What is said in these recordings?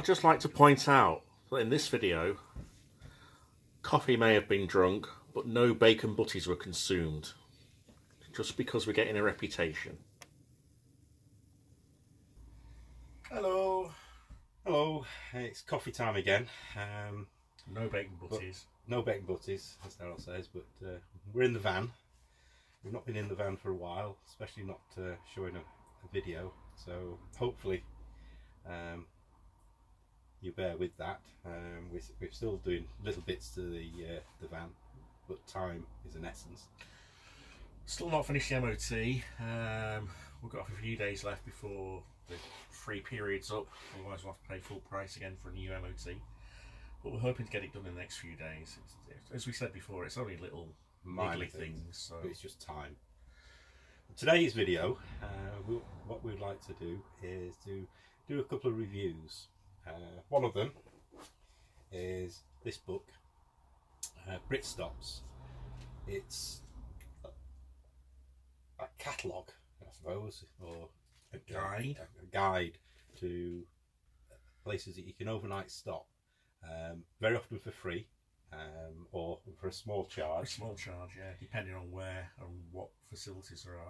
I'd just like to point out that in this video, coffee may have been drunk, but no bacon butties were consumed. Just because we're getting a reputation. Hello, it's coffee time again. No bacon butties. No bacon butties, as Daryl says, but we're in the van. We've not been in the van for a while, especially not showing a video, so hopefully you bear with that. We're still doing little bits to the van, but time is an essence. Still not finished the MOT. We've got a few days left before the free period's up, otherwise we'll have to pay full price again for a new MOT. But we're hoping to get it done in the next few days. As we said before, it's only little niggly things, so but it's just time. Today's video, what we'd like to do is to do a couple of reviews. One of them is this book, Brit Stops. It's a catalogue, I suppose, or a guide to places that you can overnight stop, very often for free, or for a small charge. A small charge, yeah, depending on where and what facilities there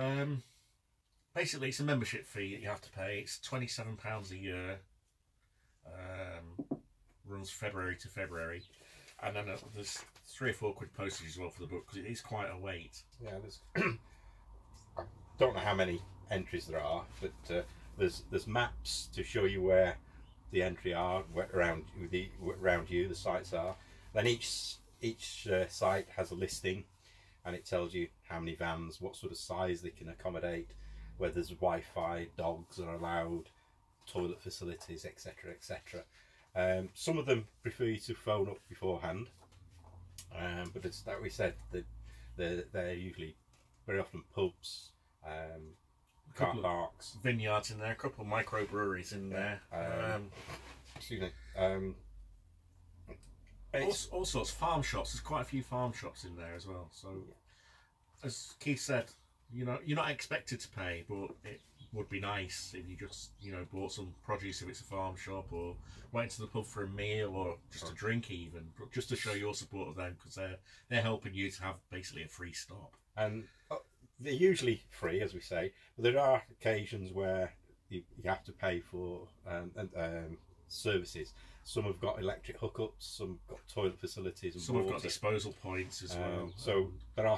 are. Basically, it's a membership fee that you have to pay. It's £27 a year. Runs February to February, and then there's £3 or £4 postage as well for the book, because it is quite a weight. Yeah, there's I don't know how many entries there are, but there's maps to show you where the entry are, around you the sites are. Then each site has a listing, and it tells you how many vans, what sort of size they can accommodate, whether there's Wi-Fi, dogs are allowed, toilet facilities, etc, etc. Some of them prefer you to phone up beforehand, but it's like we said, they're usually very often pubs, car parks, vineyards in there, a couple of microbreweries in there. Excuse me. All sorts of farm shops. There's quite a few farm shops in there as well. So, as Keith said, you're not expected to pay, but it would be nice if you just bought some produce if it's a farm shop, or went to the pub for a meal, or just a drink even, but just to show your support of them, because they're helping you to have basically a free stop. And they're usually free, as we say, but there are occasions where you have to pay for services. Some have got electric hookups, some have got toilet facilities, and some have got disposal points as well. So there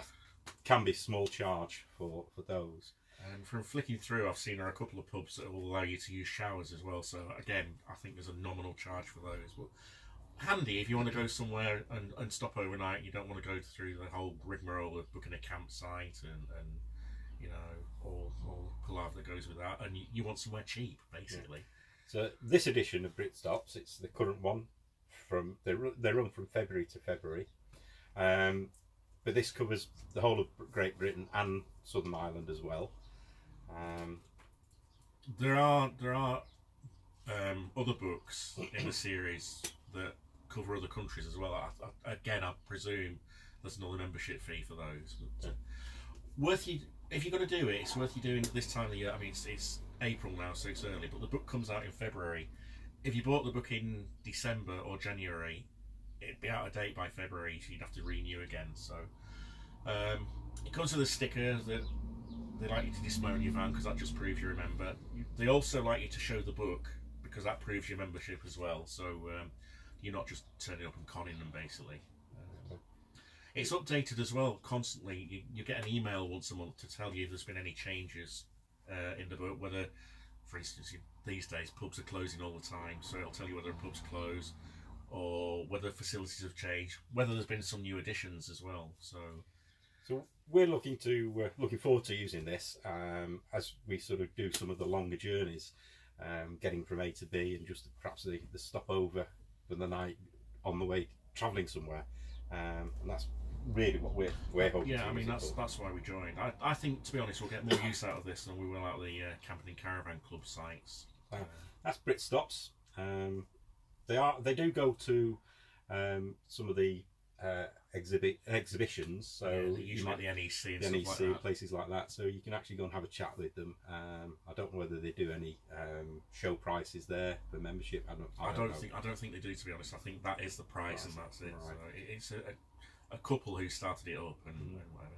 can be small charge for those. And from flicking through, I've seen there are a couple of pubs that will allow you to use showers as well. So again, I think there's a nominal charge for those. But handy if you want to go somewhere and stop overnight. You don't want to go through the whole rigmarole of booking a campsite and all palaver that goes with that. And you want somewhere cheap, basically. Yeah. So this edition of Brit Stops, it's the current one. They run from February to February. But this covers the whole of Great Britain and Southern Ireland as well. There are other books in the series that cover other countries as well. Again, I presume there's another membership fee for those. But if you're going to do it, it's worth you doing this time of the year. I mean, it's April now, so it's early, but the book comes out in February. If you bought the book in December or January, it'd be out of date by February, so you'd have to renew again. So it comes with a sticker that they like you to display on your van, because that just proves you remember. They also like you to show the book, because that proves your membership as well. So you're not just turning up and conning them, basically. It's updated as well constantly. You get an email once a month to tell you if there's been any changes in the book, whether, for instance, these days pubs are closing all the time, so it'll tell you whether a pub's closed, or whether facilities have changed, whether there's been some new additions as well. So we're looking forward to using this as we sort of do some of the longer journeys, getting from A to B, and just perhaps the stopover for the night on the way travelling somewhere, and that's really what we're hoping. Yeah, I mean that's why we joined. I think, to be honest, we'll get more use out of this than we will out of the Camping and Caravan Club sites. That's Brit Stops. They do go to some of the exhibitions. So yeah, you usually might at the NEC and NEC, stuff like that. places like that. So you can actually go and have a chat with them. I don't know whether they do any show prices there for membership. I don't think they do, to be honest. I think that is the price, and that's it. Right. So it's a couple who started it up and whatever.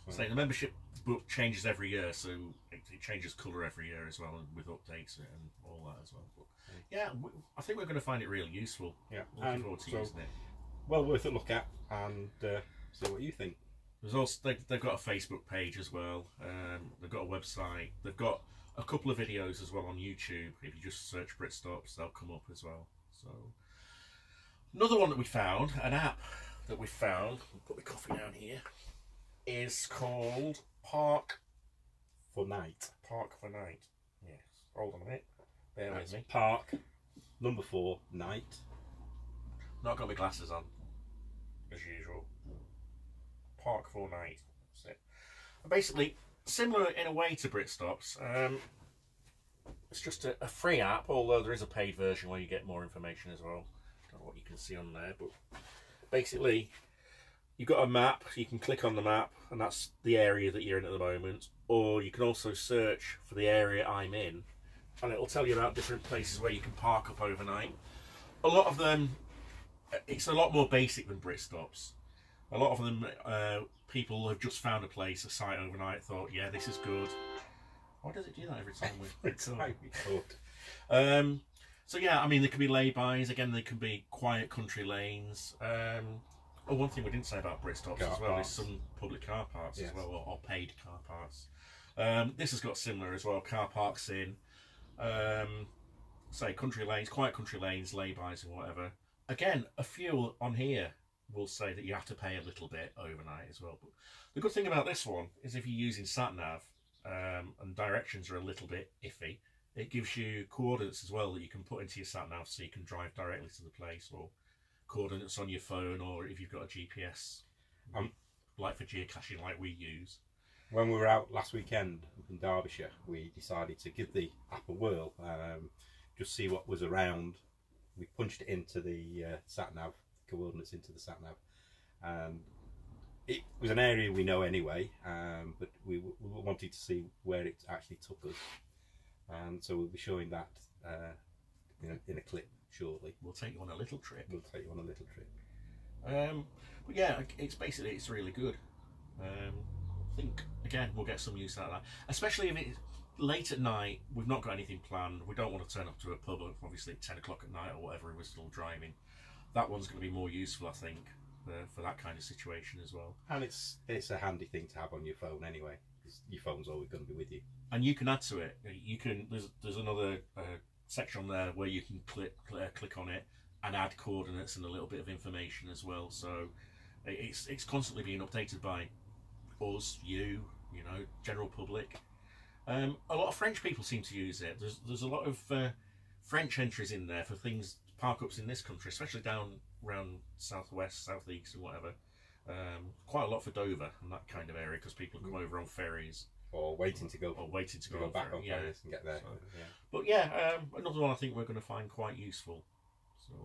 So the membership book changes every year, so it changes colour every year as well, and with updates and all that as well. But yeah, I think we're going to find it really useful. Yeah, looking forward to using it. Well worth a look at, and see what you think. There's also they've got a Facebook page as well. They've got a website. They've got a couple of videos as well on YouTube. If you just search Brit Stops, they'll come up as well. So another one that we found, an app that we found. I'll put the coffee down here. Is called Park for Night. Park for Night. Yes. Hold on a minute. Bear with me. Park number 4 Night. Not got my glasses on, as usual. Park for Night. That's it. And basically, similar in a way to Britstops. It's just a free app, although there is a paid version where you get more information as well. Don't know what you can see on there, but basically, you've got a map. You can click on the map, and that's the area that you're in at the moment. Or you can also search for the area I'm in, and it'll tell you about different places where you can park up overnight. A lot of them, it's a lot more basic than Britstops. A lot of them, people have just found a place, a site overnight, thought, yeah, this is good. Why does it do that every time we record? So yeah, I mean, there can be lay-bys. Again, there can be quiet country lanes. Oh, one thing we didn't say about Britstops as well is some public car parks as well, or paid car parks. This has got similar as well, car parks in, say, country lanes, quiet country lanes, lay-bys and whatever. Again, a few on here will say that you have to pay a little bit overnight as well. But the good thing about this one is if you're using sat-nav and directions are a little bit iffy, it gives you coordinates as well that you can put into your sat-nav so you can drive directly to the place, or coordinates on your phone, or if you've got a GPS, like for geocaching like we use. When we were out last weekend in Derbyshire, we decided to give the app a whirl, just see what was around. We punched it into the sat-nav, coordinates into the sat-nav, and it was an area we know anyway, but we wanted to see where it actually took us, and so we'll be showing that in a clip shortly. We'll take you on a little trip. We'll take you on a little trip. But yeah, it's really good. I think again we'll get some use out of that, especially if it's late at night. We've not got anything planned. We don't want to turn up to a pub obviously at 10 o'clock at night or whatever. We're still driving. That one's going to be more useful, I think, for that kind of situation as well. And it's a handy thing to have on your phone anyway, because your phone's always going to be with you. And you can add to it. You can. There's another section there where you can click on it and add coordinates and a little bit of information as well. So it's constantly being updated by us, you know, general public. A lot of French people seem to use it. There's a lot of French entries in there for things, park-ups in this country, especially down around southwest, southeast and whatever. Quite a lot for Dover and that kind of area, because people come over on ferries. Or waiting to go back on ferries and get there. So, yeah. But yeah, another one I think we're going to find quite useful. So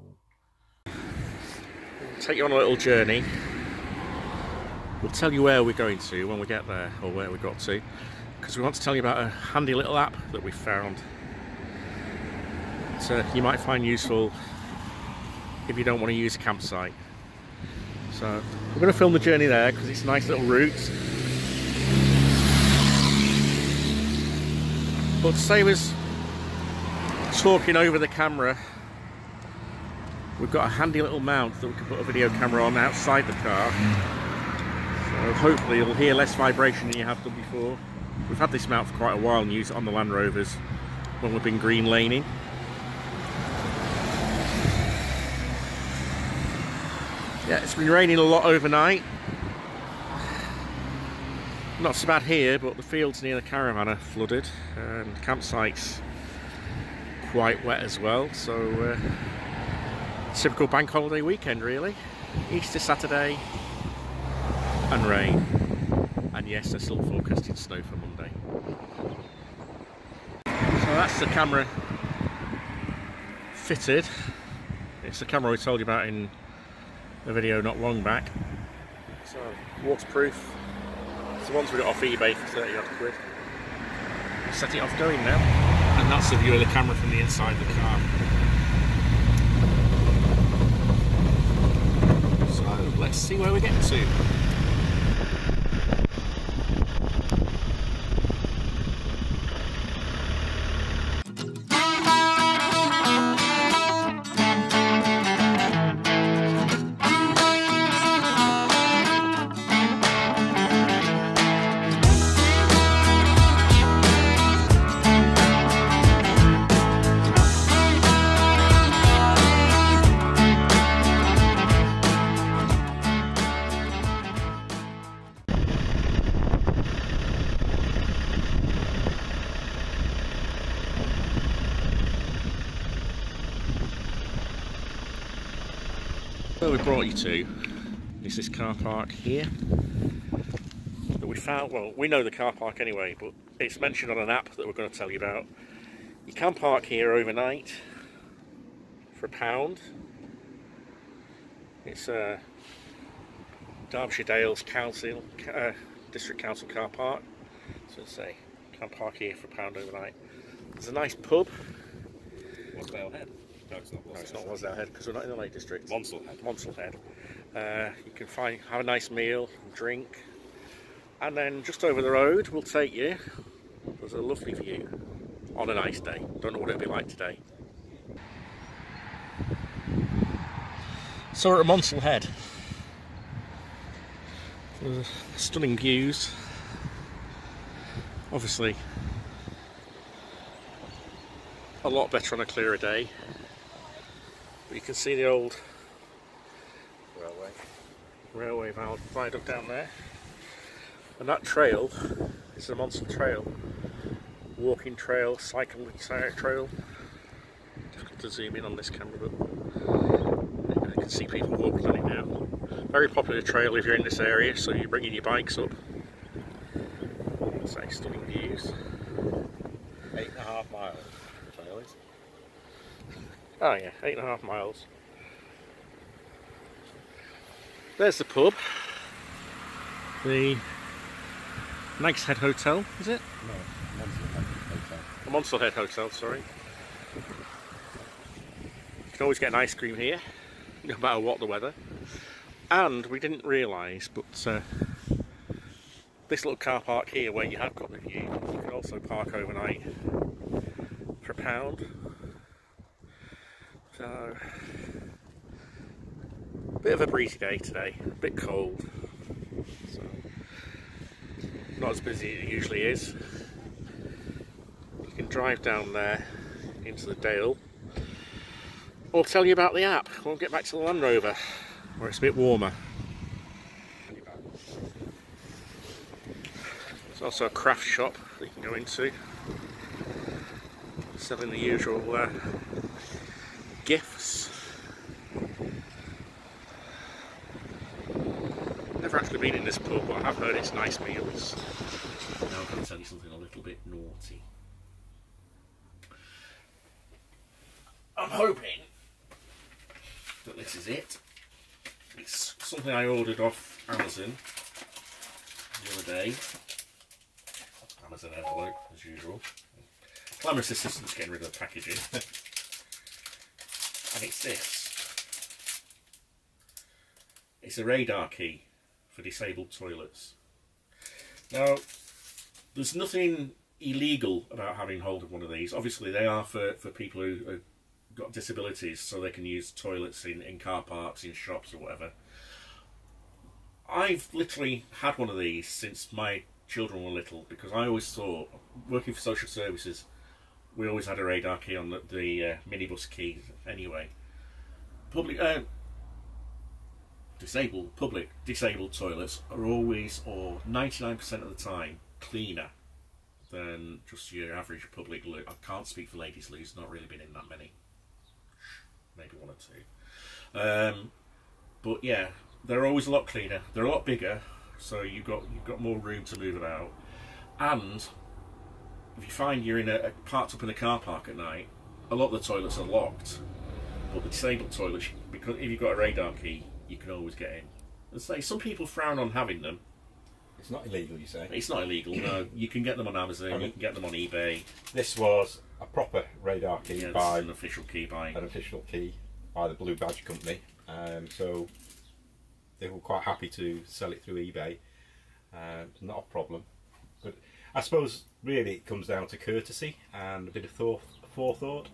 we'll take you on a little journey. We'll tell you where we're going to when we get there, or where we got to, because we want to tell you about a handy little app that we found. So you might find useful if you don't want to use a campsite. So we're going to film the journey there because it's a nice little route. But to save us talking over the camera, we've got a handy little mount that we can put a video camera on outside the car. So hopefully you'll hear less vibration than you have done before. We've had this mount for quite a while and use it on the Land Rovers when we've been green laning. Yeah, it's been raining a lot overnight. Not so bad here, but the fields near the caravan are flooded and the campsite's quite wet as well. So typical bank holiday weekend really. Easter Saturday and rain. And yes, they're still forecasting snow for Monday. So that's the camera fitted. It's the camera we told you about in a video not long back. So, waterproof. It's the ones we got off eBay for 30 odd quid. Set it off going now, and that's the view of the camera from the inside of the car. So let's see where we get to. Where we brought you to is this car park here that we found. Well, we know the car park anyway, but it's mentioned on an app that we're going to tell you about. You can park here overnight for £1. It's Derbyshire Dales Council, District Council car park. So let's say you can park here for £1 overnight. There's a nice pub. Wasdale Head. No, it's not Wasdale Head because we're not in the Lake District. Monsell Head. You can have a nice meal, drink, and then just over the road we'll take you. There's a lovely view on a nice day. Don't know what it'll be like today. So we're at Monsell Head. There's stunning views. Obviously a lot better on a clearer day. But you can see the old railway viaduct down there, and that trail is the Monsell Trail, walking trail, cycling trail. Difficult to zoom in on this camera, but you can see people walking on it now. Very popular trail if you're in this area, so you're bringing your bikes up. Say stunning views. 8.5 miles. Trail is. Oh yeah, 8.5 miles. There's the pub. The Nags Head Hotel, is it? No, Monsell Head Hotel. The Monsell Head Hotel, sorry. You can always get an ice cream here, no matter what the weather. And we didn't realise, but this little car park here where you have got the view, you can also park overnight for £1. So, bit of a breezy day today, a bit cold, so not as busy as it usually is. You can drive down there into the Dale, or tell you about the app. We'll get back to the Land Rover, where it's a bit warmer. There's also a craft shop that you can go into, selling the usual gifts. Never actually been in this pub, but I have heard it's nice meals. Now I'm going to tell you something a little bit naughty. I'm hoping that this is it. It's something I ordered off Amazon the other day. Amazon envelope, as usual. Glamorous assistant's getting rid of the packaging. And it's this. It's a radar key for disabled toilets. Now, there's nothing illegal about having hold of one of these. Obviously, they are for people who have got disabilities, so they can use toilets in car parks, in shops or whatever. I've literally had one of these since my children were little, because I always thought, working for social services, we always had a radar key on the minibus keys anyway. Public disabled toilets are always, or 99% of the time, cleaner than just your average public loo. I can't speak for ladies' loos, not really been in that many. Maybe one or two. But yeah, they're always a lot cleaner. They're a lot bigger, so you've got more room to move about. And if you find you're parked up in a car park at night, a lot of the toilets are locked. But the disabled toilets, because if you've got a radar key, you can always get in. And say some people frown on having them. It's not illegal, you say? It's not illegal. No, you can get them on Amazon. You can get them on eBay. This was a proper radar key by an official key by the Blue Badge Company. So they were quite happy to sell it through eBay. Not a problem. But I suppose really it comes down to courtesy and a bit of forethought.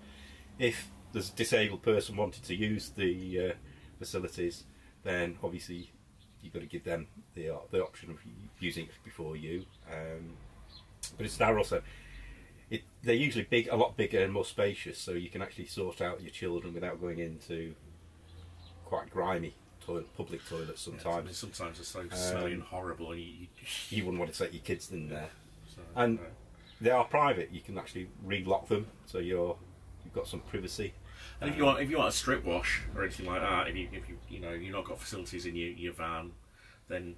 If there's a disabled person wanting to use the facilities, then obviously you've got to give them the option of using it before you. But it's now also, they're usually a lot bigger and more spacious, so you can actually sort out your children without going into quite grimy public toilets sometimes. Yeah, I mean, sometimes they're so smelly and horrible. You wouldn't want to take your kids in there. So, and they are private. You can actually relock them, so you've got some privacy. And if you want a strip wash or anything like that, if you've not got facilities in your van, then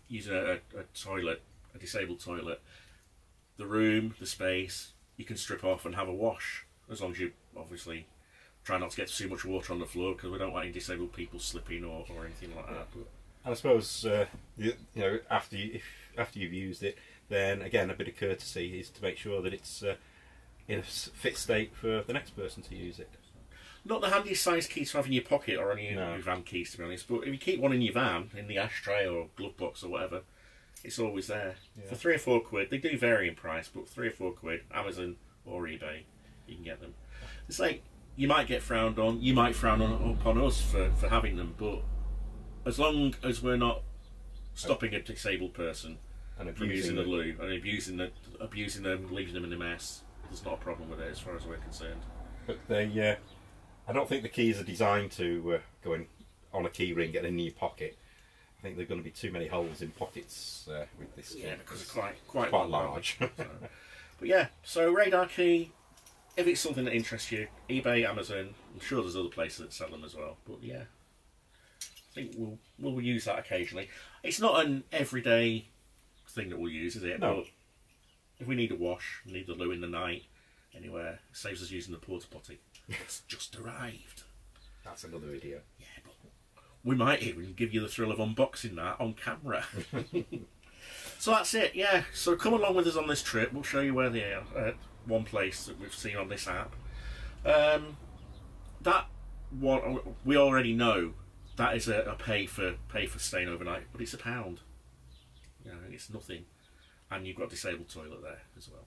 use a toilet, a disabled toilet. The room, the space, you can strip off and have a wash, as long as you obviously try not to get too much water on the floor, because we don't want any disabled people slipping or anything like that. But, and I suppose after you've used it, then again a bit of courtesy is to make sure that it's in a fit state for the next person to use it. Not the handiest size keys to have in your pocket or on your van keys, to be honest, but if you keep one in your van, in the ashtray or glove box or whatever, it's always there. Yeah. For £3 or £4, they do vary in price, but £3 or £4, Amazon or eBay, you can get them. It's like, you might get frowned on, you might frown upon us for having them, but as long as we're not stopping a disabled person and abusing the loo and abusing them, leaving them in a mess, there's not a problem with it as far as we're concerned. But I don't think the keys are designed to go in on a key ring, get in your pocket. I think there are going to be too many holes in pockets with this key. Yeah, because it's quite large. So. But yeah, so radar key, if it's something that interests you, eBay, Amazon, I'm sure there's other places that sell them as well. But yeah, I think we'll use that occasionally. It's not an everyday thing that we'll use, is it? No. But if we need a wash, need the loo in the night, anywhere, it saves us using the porta potty. It's just arrived. That's another video. Yeah, but we might even give you the thrill of unboxing that on camera. So that's it, yeah. So come along with us on this trip. We'll show you where they are at one place that we've seen on this app. That one we already know. That is a pay for staying overnight, but it's £1. You know, it's nothing, and you've got a disabled toilet there as well.